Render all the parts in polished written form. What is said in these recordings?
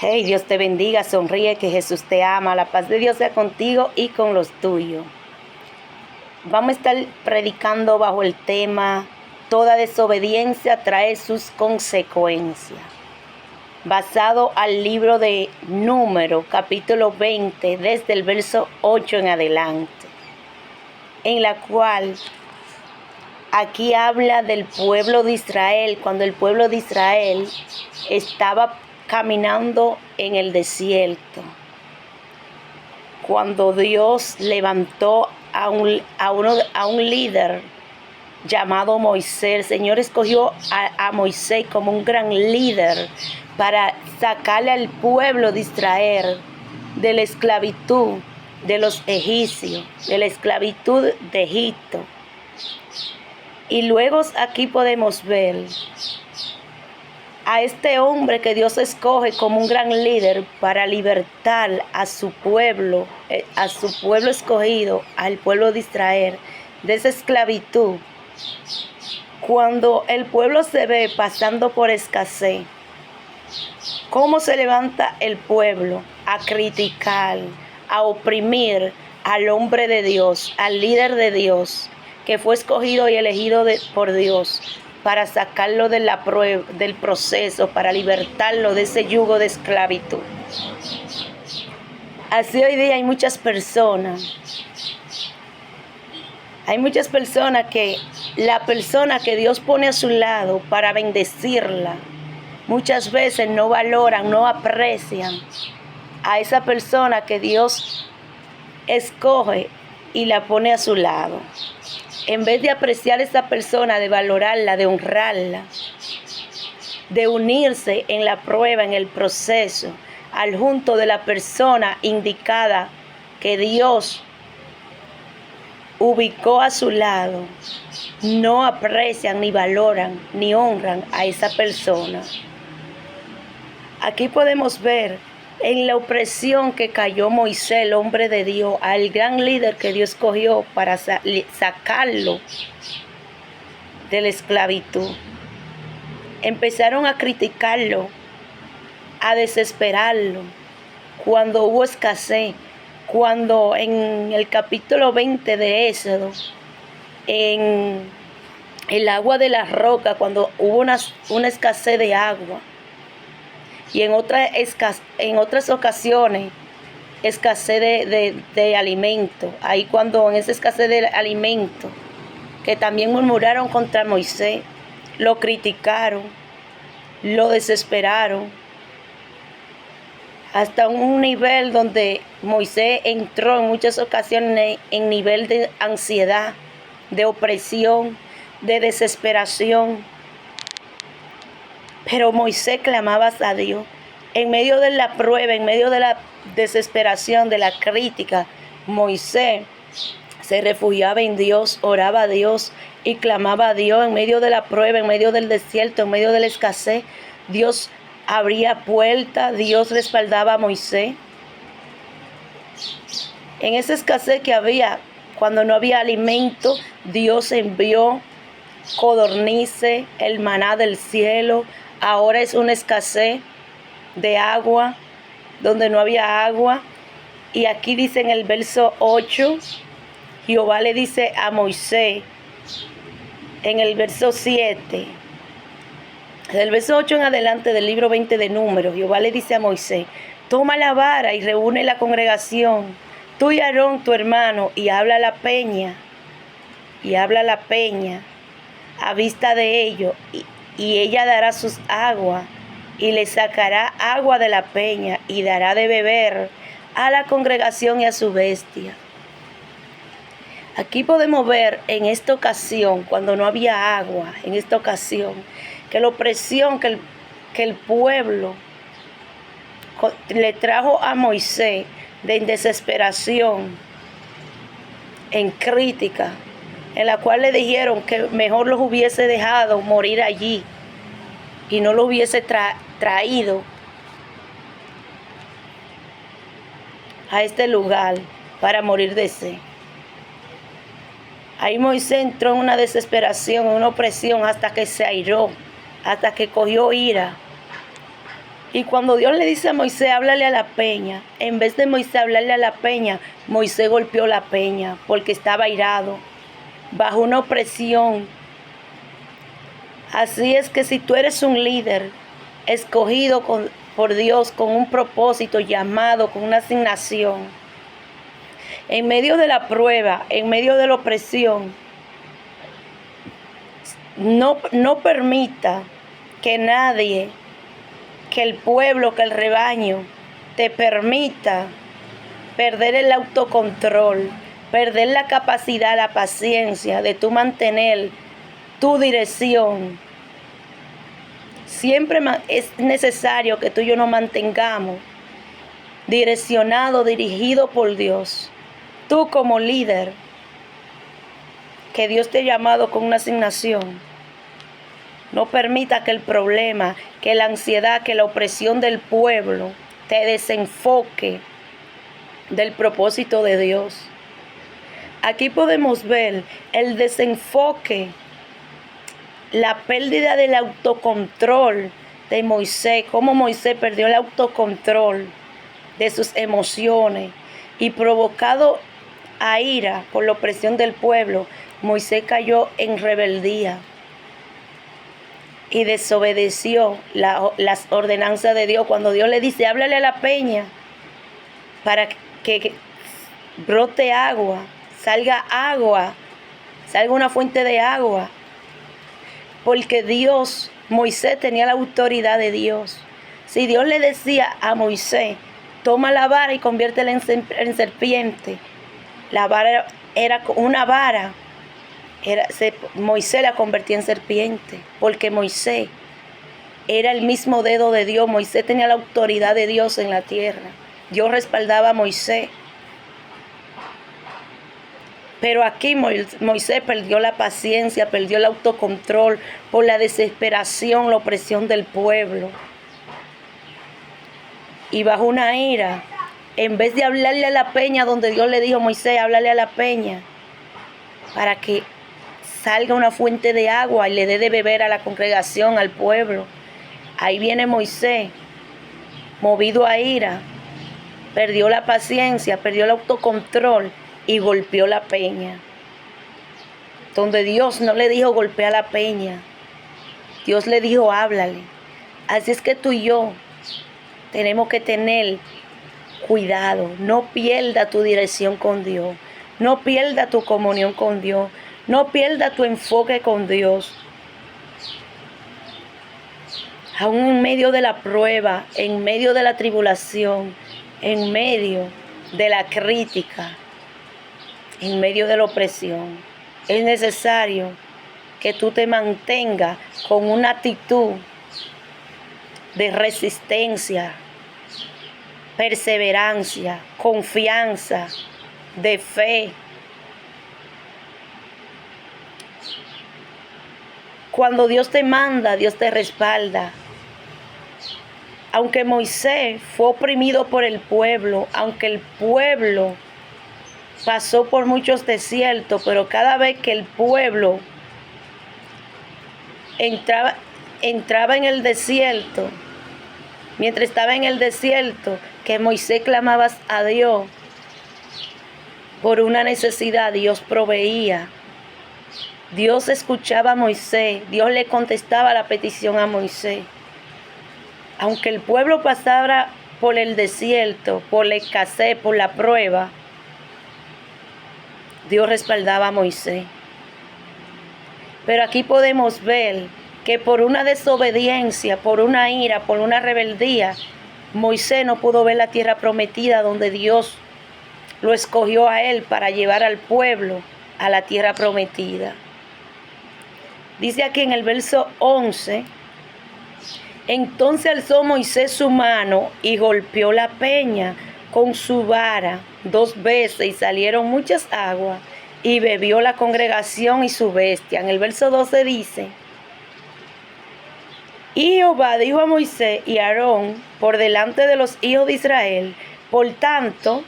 Hey, Dios te bendiga, sonríe, que Jesús te ama, la paz de Dios sea contigo y con los tuyos. Vamos a estar predicando bajo el tema toda desobediencia trae sus consecuencias, basado al libro de Números, capítulo 20, desde el verso 8 en adelante, en la cual aquí habla del pueblo de Israel, cuando el pueblo de Israel estaba caminando en el desierto, cuando Dios levantó a un líder llamado Moisés. El Señor escogió a Moisés como un gran líder para sacarle al pueblo de Israel de la esclavitud de los egipcios, de la esclavitud de Egipto. Y luego aquí podemos ver a este hombre que Dios escoge como un gran líder para libertar a su pueblo escogido, al pueblo de Israel, de esa esclavitud. Cuando el pueblo se ve pasando por escasez, ¿cómo se levanta el pueblo a criticar, a oprimir al hombre de Dios, al líder de Dios, que fue escogido y elegido por Dios para sacarlo de la prueba, del proceso, para libertarlo de ese yugo de esclavitud? Así hoy día hay muchas personas que la persona que Dios pone a su lado para bendecirla, muchas veces no valoran, no aprecian a esa persona que Dios escoge y la pone a su lado. En vez de apreciar a esa persona, de valorarla, de honrarla, de unirse en la prueba, en el proceso, al junto de la persona indicada que Dios ubicó a su lado, no aprecian, ni valoran, ni honran a esa persona. Aquí podemos ver en la opresión que cayó Moisés, el hombre de Dios, al gran líder que Dios escogió para sacarlo de la esclavitud. Empezaron a criticarlo, a desesperarlo, cuando hubo escasez, cuando en el capítulo 20 de Éxodo, en el agua de la roca, cuando hubo una escasez de agua, y en otras ocasiones escasez de alimento. Ahí cuando en esa escasez de alimento, que también murmuraron contra Moisés, lo criticaron, lo desesperaron, hasta un nivel donde Moisés entró en muchas ocasiones en nivel de ansiedad, de opresión, de desesperación. Pero Moisés clamaba a Dios. En medio de la prueba, en medio de la desesperación, de la crítica, Moisés se refugiaba en Dios, oraba a Dios y clamaba a Dios en medio de la prueba, en medio del desierto, en medio de la escasez. Dios abría puertas, Dios respaldaba a Moisés. En esa escasez que había, cuando no había alimento, Dios envió codornices, el maná del cielo. Ahora es una escasez de agua, donde no había agua. Y aquí dice en el verso 8, Jehová le dice a Moisés, en el verso 7, del verso 8 en adelante del libro 20 de Números, Jehová le dice a Moisés, toma la vara y reúne la congregación, tú y Aarón tu hermano, y habla a la peña, a vista de ellos, y ella dará sus aguas, y le sacará agua de la peña, y dará de beber a la congregación y a su bestia. Aquí podemos ver en esta ocasión, cuando no había agua, en esta ocasión, que la opresión que el pueblo le trajo a Moisés de desesperación, en crítica, en la cual le dijeron que mejor los hubiese dejado morir allí y no los hubiese traído a este lugar para morir de sed. Ahí Moisés entró en una desesperación, en una opresión, hasta que se airó, hasta que cogió ira. Y cuando Dios le dice a Moisés, háblale a la peña, en vez de Moisés hablarle a la peña, Moisés golpeó la peña porque estaba airado, bajo una opresión. Así es que si tú eres un líder escogido por Dios con un propósito, llamado, con una asignación, en medio de la prueba, en medio de la opresión, no permita que nadie, que el pueblo, que el rebaño te permita perder el autocontrol, perder la capacidad, la paciencia de tú mantener tu dirección. Siempre es necesario que tú y yo nos mantengamos direccionados, dirigidos por Dios. Tú como líder, que Dios te ha llamado con una asignación, no permita que el problema, que la ansiedad, que la opresión del pueblo te desenfoque del propósito de Dios. Aquí podemos ver el desenfoque, la pérdida del autocontrol de Moisés, cómo Moisés perdió el autocontrol de sus emociones y provocado a ira por la opresión del pueblo, Moisés cayó en rebeldía y desobedeció las ordenanzas de Dios. Cuando Dios le dice, háblale a la peña para que brote agua, salga una fuente de agua. Porque Moisés tenía la autoridad de Dios. Si Dios le decía a Moisés, toma la vara y conviértela en serpiente, la vara era una vara, Moisés la convertía en serpiente, porque Moisés era el mismo dedo de Dios. Moisés tenía la autoridad de Dios en la tierra. Dios respaldaba a Moisés. Pero aquí Moisés perdió la paciencia, perdió el autocontrol por la desesperación, la opresión del pueblo. Y bajo una ira, en vez de hablarle a la peña, donde Dios le dijo a Moisés, háblale a la peña, para que salga una fuente de agua y le dé de beber a la congregación, al pueblo. Ahí viene Moisés, movido a ira, perdió la paciencia, perdió el autocontrol y golpeó la peña. Donde Dios no le dijo golpea la peña, Dios le dijo háblale. Así es que tú y yo tenemos que tener cuidado. No pierda tu dirección con Dios. No pierda tu comunión con Dios. No pierda tu enfoque con Dios. Aún en medio de la prueba, en medio de la tribulación, en medio de la crítica, en medio de la opresión, es necesario que tú te mantengas con una actitud de resistencia, perseverancia, confianza, de fe. Cuando Dios te manda, Dios te respalda. Aunque Moisés fue oprimido por el pueblo, aunque el pueblo pasó por muchos desiertos, pero cada vez que el pueblo entraba en el desierto, mientras estaba en el desierto, que Moisés clamaba a Dios por una necesidad, Dios proveía. Dios escuchaba a Moisés, Dios le contestaba la petición a Moisés. Aunque el pueblo pasara por el desierto, por la escasez, por la prueba, Dios respaldaba a Moisés. Pero aquí podemos ver que por una desobediencia, por una ira, por una rebeldía, Moisés no pudo ver la tierra prometida donde Dios lo escogió a él para llevar al pueblo a la tierra prometida. Dice aquí en el verso 11, entonces alzó Moisés su mano y golpeó la peña con su vara 2 veces y salieron muchas aguas y bebió la congregación y su bestia. En el verso 12 dice, y Jehová dijo a Moisés y a Aarón por delante de los hijos de Israel, por tanto,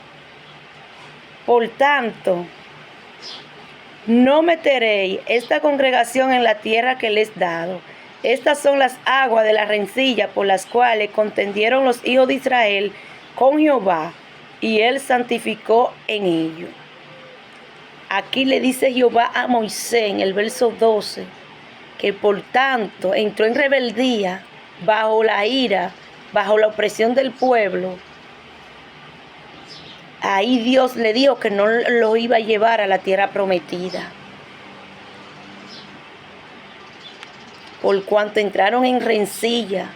no meteréis esta congregación en la tierra que les he dado. Estas son las aguas de la rencilla por las cuales contendieron los hijos de Israel con Jehová, y él santificó en ello. Aquí le dice Jehová a Moisés en el verso 12, que por tanto entró en rebeldía bajo la ira, bajo la opresión del pueblo. Ahí Dios le dijo que no lo iba a llevar a la tierra prometida. Por cuanto entraron en rencilla,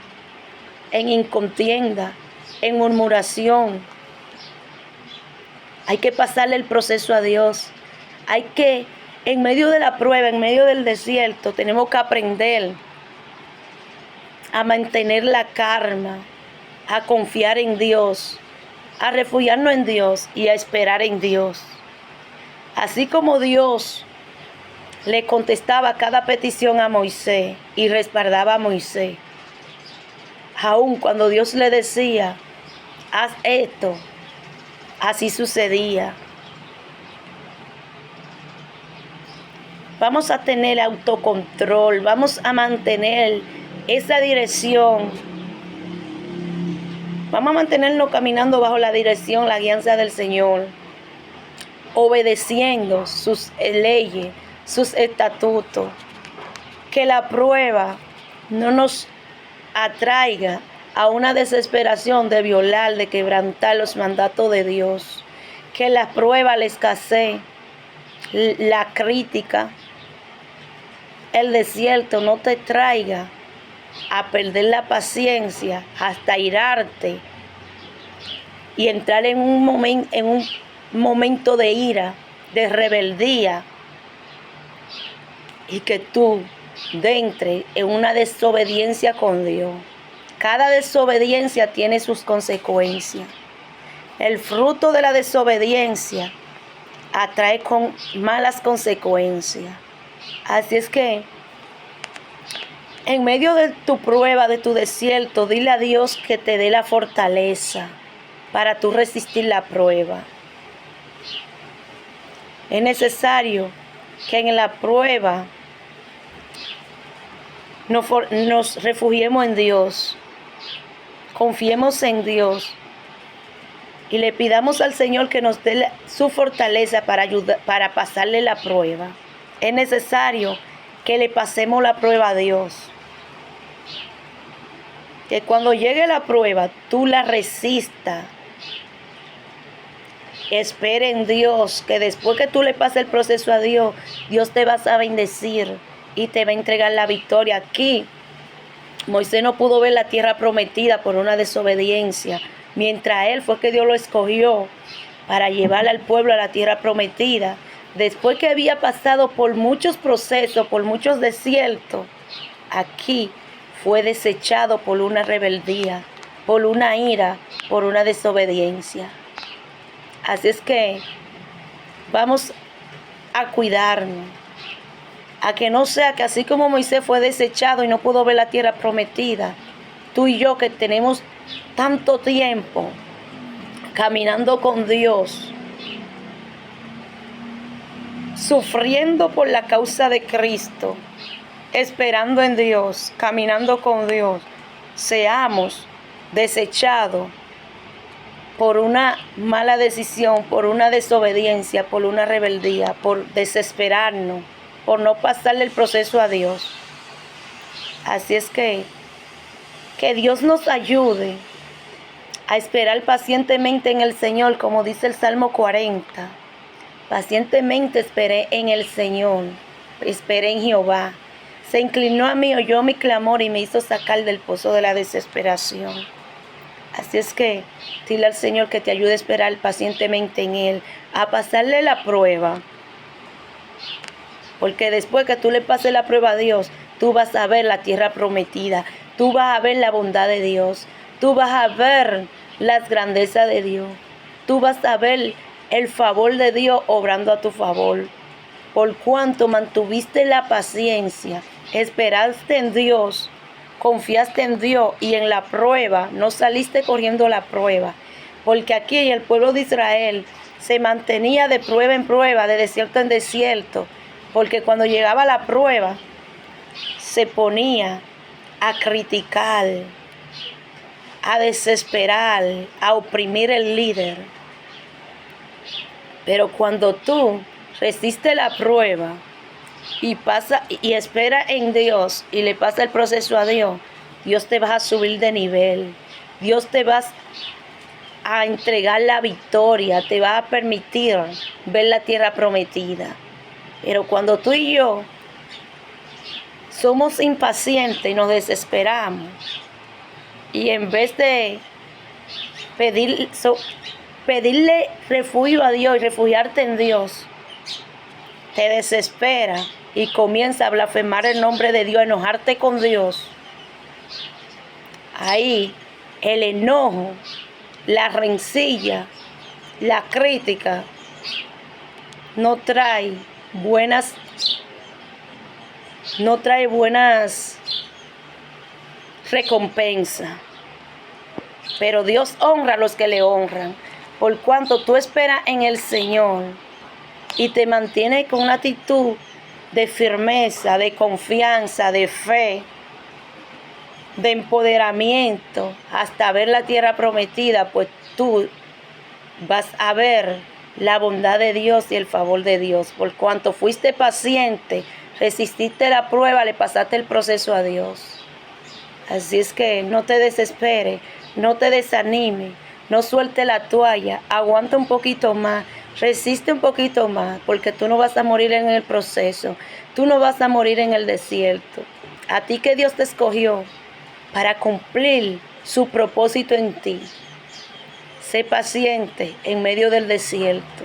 en contienda, en murmuración. Hay que pasarle el proceso a Dios. Hay que, en medio de la prueba, en medio del desierto, tenemos que aprender a mantener la calma, a confiar en Dios, a refugiarnos en Dios y a esperar en Dios. Así como Dios le contestaba cada petición a Moisés y respaldaba a Moisés, aun cuando Dios le decía, haz esto, así sucedía. Vamos a tener autocontrol, vamos a mantener esa dirección. Vamos a mantenernos caminando bajo la dirección, la guianza del Señor, obedeciendo sus leyes, sus estatutos. Que la prueba no nos atraiga a una desesperación de violar, de quebrantar los mandatos de Dios. Que la prueba, la escasez, la crítica, el desierto no te traiga a perder la paciencia, hasta irarte y entrar en un momento de ira, de rebeldía, y que tú entres en una desobediencia con Dios. Cada desobediencia tiene sus consecuencias. El fruto de la desobediencia atrae con malas consecuencias. Así es que en medio de tu prueba, de tu desierto, dile a Dios que te dé la fortaleza para tú resistir la prueba. Es necesario que en la prueba nos refugiemos en Dios, confiemos en Dios y le pidamos al Señor que nos dé su fortaleza para pasarle la prueba. Es necesario que le pasemos la prueba a Dios. Que cuando llegue la prueba, tú la resistas. Espera en Dios, que después que tú le pases el proceso a Dios, Dios te va a bendecir y te va a entregar la victoria. Aquí, Moisés no pudo ver la tierra prometida por una desobediencia, mientras él fue que Dios lo escogió para llevar al pueblo a la tierra prometida. Después que había pasado por muchos procesos, por muchos desiertos, aquí fue desechado por una rebeldía, por una ira, por una desobediencia. Así es que vamos a cuidarnos, a que no sea que así como Moisés fue desechado y no pudo ver la tierra prometida, tú y yo que tenemos tanto tiempo caminando con Dios, sufriendo por la causa de Cristo, esperando en Dios, caminando con Dios, seamos desechados por una mala decisión, por una desobediencia, por una rebeldía, por desesperarnos, por no pasarle el proceso a Dios. Así es que Dios nos ayude a esperar pacientemente en el Señor, como dice el Salmo 40. Pacientemente esperé en el Señor, esperé en Jehová. Se inclinó a mí, oyó mi clamor y me hizo sacar del pozo de la desesperación. Así es que dile al Señor que te ayude a esperar pacientemente en Él, a pasarle la prueba. Porque después que tú le pases la prueba a Dios, tú vas a ver la tierra prometida, tú vas a ver la bondad de Dios, tú vas a ver las grandezas de Dios, tú vas a ver el favor de Dios obrando a tu favor. Por cuanto mantuviste la paciencia, esperaste en Dios, confiaste en Dios y en la prueba, no saliste corriendo la prueba. Porque aquí el pueblo de Israel se mantenía de prueba en prueba, de desierto en desierto. Porque cuando llegaba la prueba, se ponía a criticar, a desesperar, a oprimir el líder. Pero cuando tú resistes la prueba y espera en Dios y le pasa el proceso a Dios, Dios te va a subir de nivel. Dios te va a entregar la victoria, te va a permitir ver la tierra prometida. Pero cuando tú y yo somos impacientes y nos desesperamos, y en vez de pedirle refugio a Dios y refugiarte en Dios, te desespera y comienza a blasfemar el nombre de Dios, a enojarte con Dios. Ahí el enojo, la rencilla, la crítica no trae buenas recompensas. Pero Dios honra a los que le honran. Por cuanto tú esperas en el Señor y te mantienes con una actitud de firmeza, de confianza, de fe, de empoderamiento, hasta ver la tierra prometida, pues tú vas a ver la bondad de Dios y el favor de Dios. Por cuanto fuiste paciente, resististe la prueba, le pasaste el proceso a Dios. Así es que no te desesperes, no te desanimes, no suelte la toalla, aguanta un poquito más, resiste un poquito más, porque tú no vas a morir en el proceso, tú no vas a morir en el desierto. A ti que Dios te escogió para cumplir su propósito en ti. Sé paciente en medio del desierto.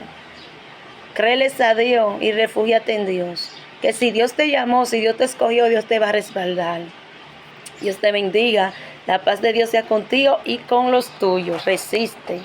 Créeles a Dios y refúgiate en Dios. Que si Dios te llamó, si Dios te escogió, Dios te va a respaldar. Dios te bendiga. La paz de Dios sea contigo y con los tuyos. Resiste.